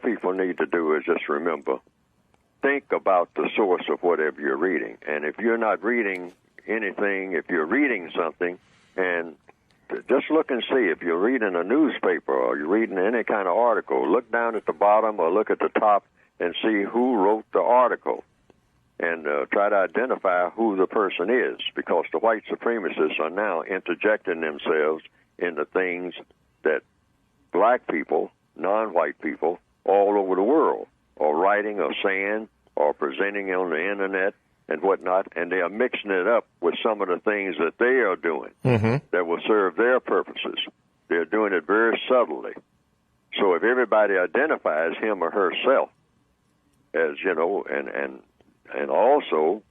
people need to do is just remember, think about the source of whatever you're reading. And if you're not reading anything, if you're reading something, and just look and see. If you're reading a newspaper or you're reading any kind of article, look down at the bottom or look at the top and see who wrote the article. And try to identify who the person is, because the white supremacists are now interjecting themselves into things that black people, non-white people, all over the world are writing or saying or presenting on the internet and whatnot, and they are mixing it up with some of the things that they are doing that will serve their purposes. They're doing it very subtly. So if everybody identifies him or herself as, you know, and also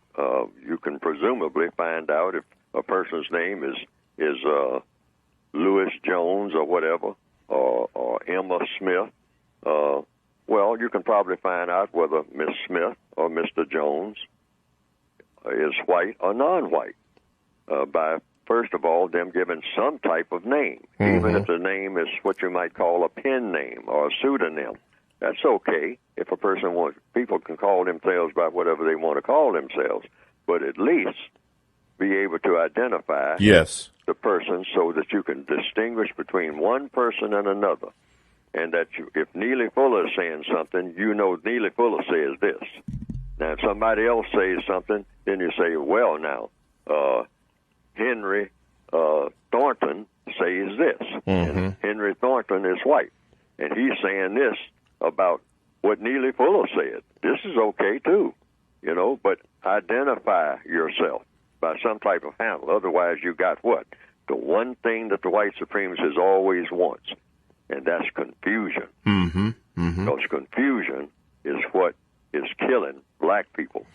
you can presumably find out if a person's name is Louis Jones or whatever, or Emma Smith. Well, you can probably find out whether Miss Smith or Mr. Jones is white or non-white by, first of all, them giving some type of name, even if the name is what you might call a pen name or a pseudonym. That's okay if a person wants. People can call themselves by whatever they want to call themselves, but at least be able to identify the person so that you can distinguish between one person and another. And that if Neely Fuller is saying something, you know Neely Fuller says this. Now, if somebody else says something, then you say, well, now, Henry Thornton says this. And Henry Thornton is white, and he's saying this about what Neely Fuller said. This is okay, too, you know, but identify yourself by some type of handle. Otherwise, you got what? The one thing that the white supremacist always wants, and that's confusion. Because confusion